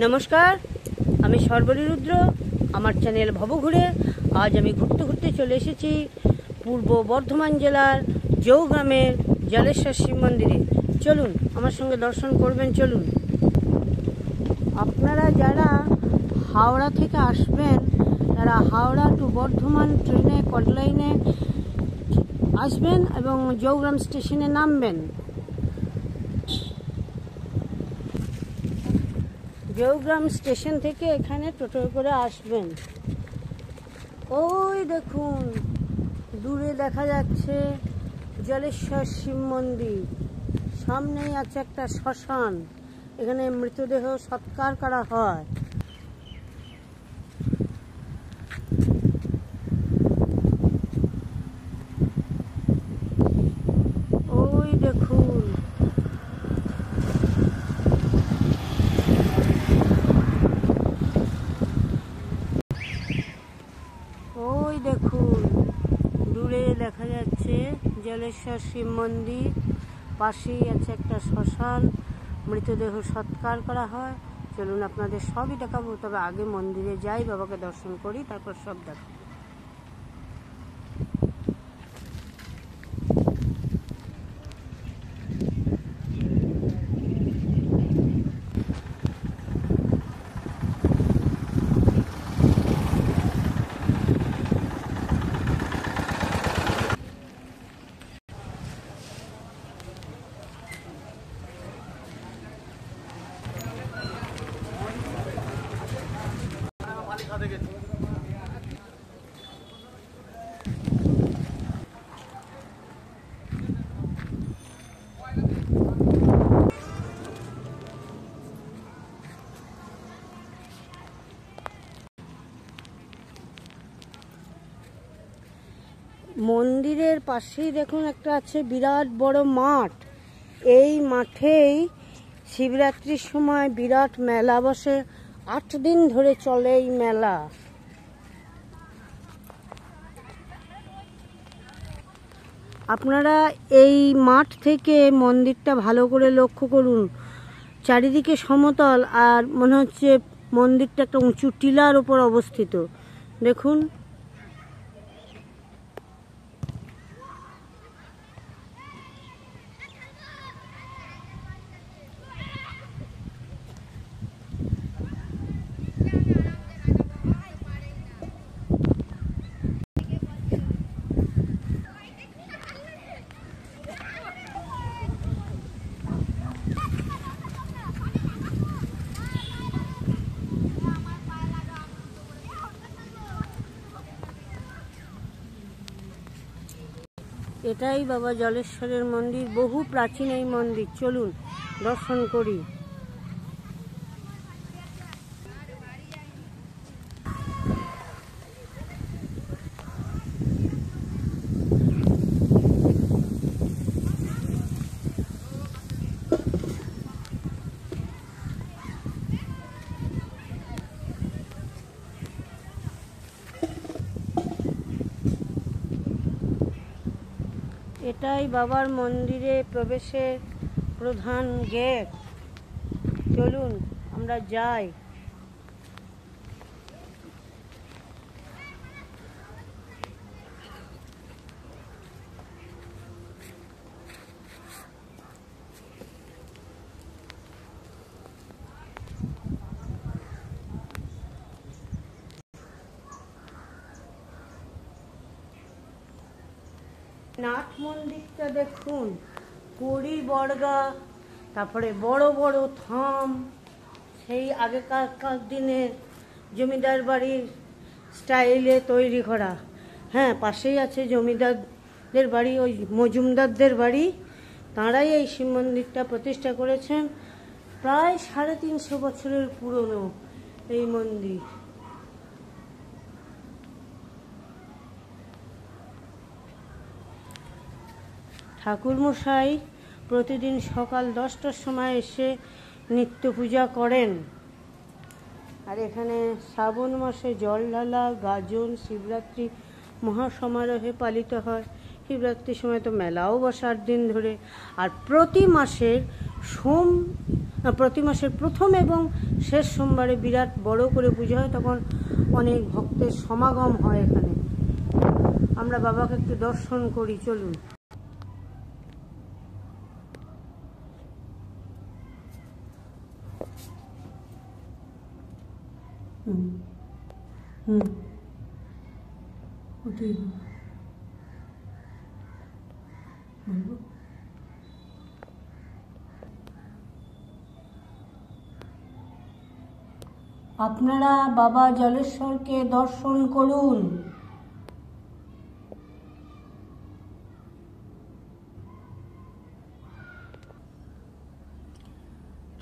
নমস্কার, আমি সর্বরী রুদ্র। আমার চ্যানেল ভব ঘুরে আজ আমি ঘুরতে ঘুরতে চলে এসেছি পূর্ব বর্ধমান জেলার জৌগ্রামের জলেশ্বর শিব মন্দিরে। চলুন আমার সঙ্গে দর্শন করবেন। চলুন, আপনারা যারা হাওড়া থেকে আসবেন তারা হাওড়া টু বর্ধমান ট্রেনে কটলাইনে আসবেন এবং জৌগ্রাম স্টেশনে নামবেন। জৌগ্রাম স্টেশন থেকে এখানে টোটো করে আসবেন। ওই দেখুন, দূরে দেখা যাচ্ছে জলেশ্বর শিব মন্দির, সামনেই আছে একটা শ্মশান, এখানে মৃতদেহ সৎকার করা হয়। ওই দেখুন, ওই দেখুন দূরে দেখা যাচ্ছে জলেশ্বর শিব মন্দির, পাশেই আছে একটা শ্মশান, মৃতদেহ সৎকার করা হয়। চলুন আপনাদের সবই দেখাবো, তবে আগে মন্দিরে যাই, বাবাকে দর্শন করি, তারপর সব দেখাবো। মন্দিরের পাশেই দেখুন একটা আছে বিরাট বড় মাঠ। এই মাঠেই শিবরাত্রির সময় বিরাট মেলা বসে, 8 দিন ধরে চলে এই মেলা। আপনারা এই মাঠ থেকে মন্দিরটা ভালো করে লক্ষ্য করুন, চারিদিকে সমতল, আর মনে হচ্ছে মন্দিরটা একটা উঁচু টিলার উপর অবস্থিত। দেখুন, এটাই বাবা জলেশ্বরের মন্দির, বহু প্রাচীন এই মন্দির। চলুন দর্শন করি। এটাই বাবার মন্দিরে প্রবেশের প্রধান গেট। চলুন আমরা যাই। নাট মন্দিরটা দেখুন, কড়ি বর্গা, তারপরে বড় বড় থাম, সেই আগেকার দিনের জমিদার বাড়ির স্টাইলে তৈরি করা। হ্যাঁ, পাশেই আছে জমিদারদের বাড়ি, ওই মজুমদারদের বাড়ি, তাঁরাই এই শিব মন্দিরটা প্রতিষ্ঠা করেছেন। প্রায় 350 বছরের পুরনো এই মন্দির। ঠাকুরমশাই প্রতিদিন সকাল 10টার সময় এসে নিত্য পূজা করেন। আর এখানে শ্রাবণ মাসে জল ঢালা, গাজন, শিবরাত্রি মহাসমারোহে পালিত হয়। শিবরাত্রির সময় তো মেলাও বসে 8 দিন ধরে। আর প্রতি মাসের সোম প্রতি মাসের প্রথম এবং শেষ সোমবারে বিরাট বড় করে পুজো হয়, তখন অনেক ভক্তের সমাগম হয় এখানে। আমরা বাবাকে একটু দর্শন করি, চলুন। ওটাই বলবো। আপনারা বাবা জলেশ্বরকে দর্শন করুন।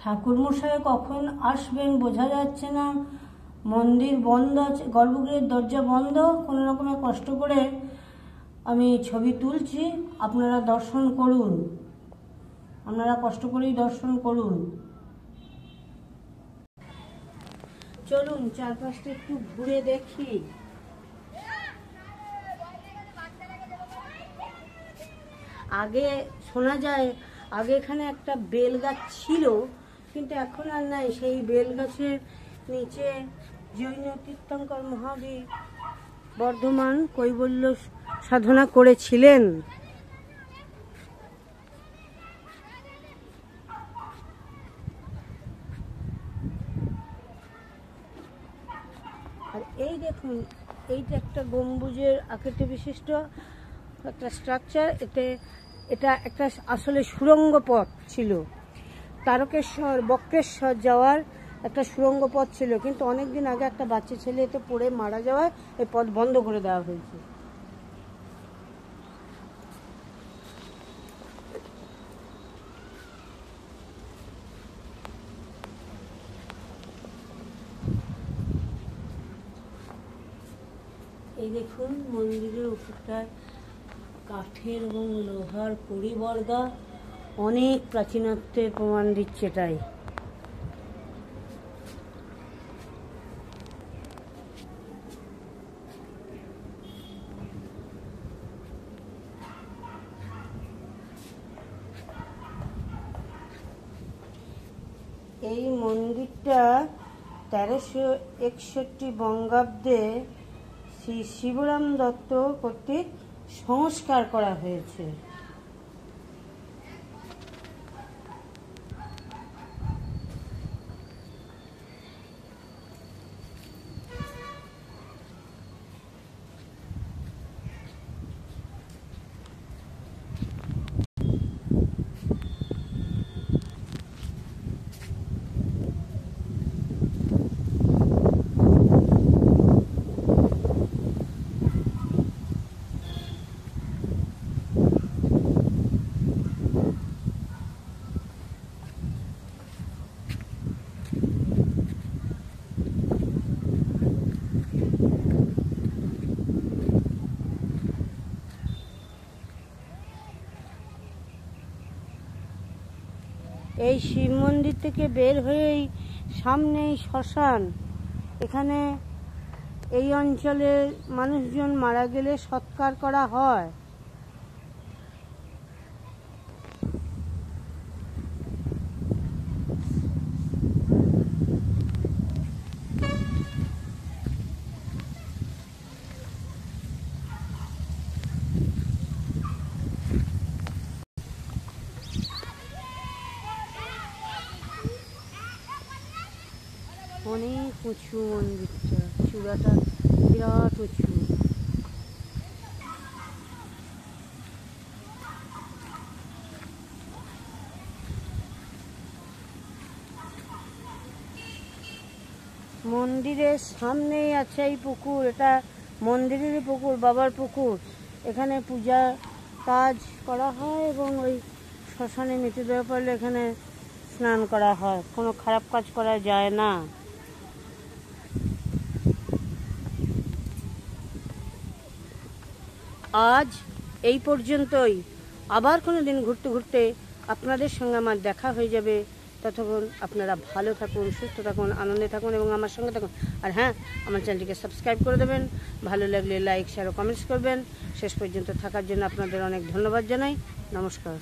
ঠাকুরমশাই কখন আসবেন বোঝা যাচ্ছে না, মন্দির বন্ধ আছে, গর্ভগৃহের দরজা বন্ধ। কোনো রকমে কষ্ট করে আমি ছবি তুলছি, আপনারা দর্শন করুন, আপনারা কষ্ট করেই দর্শন করুন। চলুন চারপাশটা একটু ঘুরে দেখি। আগে শোনা যায় আগে এখানে একটা বেল গাছ ছিল, কিন্তু এখন আর নাই। সেই বেল গাছের নিচে জৈন তীর্থঙ্কর মহাবীর বর্ধমান কৈবল্য সাধনা করেছিলেন। আর এই দেখুন, এইটা একটা গম্বুজের আকৃতি বিশিষ্ট একটা স্ট্রাকচার। এটা একটা আসলে সুড়ঙ্গ পথ ছিল, তারকেশ্বর বক্রেশ্বর যাওয়ার একটা সুড়ঙ্গ পথ ছিল, কিন্তু অনেকদিন আগে একটা বাচ্চা ছেলে এতে পড়ে মারা যাওয়ায় এই পথ বন্ধ করে দেওয়া হয়েছে। এই দেখুন মন্দিরের উপরটায় কাঠের এবং লোহার পরিবর্গা, অনেক প্রাচীনত্বের প্রমাণ দিচ্ছে এটাই। এই মন্দিরটা 1361 বঙ্গাব্দে শ্রী শিবরাম দত্ত কর্তৃক সংস্কার করা হয়েছে। এই শিব মন্দির থেকে বের হয়েই সামনেই শ্মশান। এখানে এই অঞ্চলের মানুষজন মারা গেলে সৎকার করা হয়। অনেক উঁচু মন্দিরটা, চূড়াটা বিরাট উঁচু। মন্দিরের সামনেই আছে এই পুকুর, এটা মন্দিরেরই পুকুর, বাবার পুকুর। এখানে পূজা কাজ করা হয় এবং ওই শ্মশানে মৃতদেহ পড়লে এখানে স্নান করা হয়, কোনো খারাপ কাজ করা যায় না। আজ এই পর্যন্তই। আবার কোনো দিন ঘুরতে ঘুরতে আপনাদের সঙ্গে আমার দেখা হয়ে যাবে। ততক্ষণ আপনারা ভালো থাকুন, সুস্থ থাকুন, আনন্দে থাকুন এবং আমার সঙ্গে থাকুন। আর হ্যাঁ, আমার চ্যানেলটিকে সাবস্ক্রাইব করে দেবেন, ভালো লাগলে লাইক শেয়ার ও কমেন্টস করবেন। শেষ পর্যন্ত থাকার জন্য আপনাদের অনেক ধন্যবাদ জানাই। নমস্কার।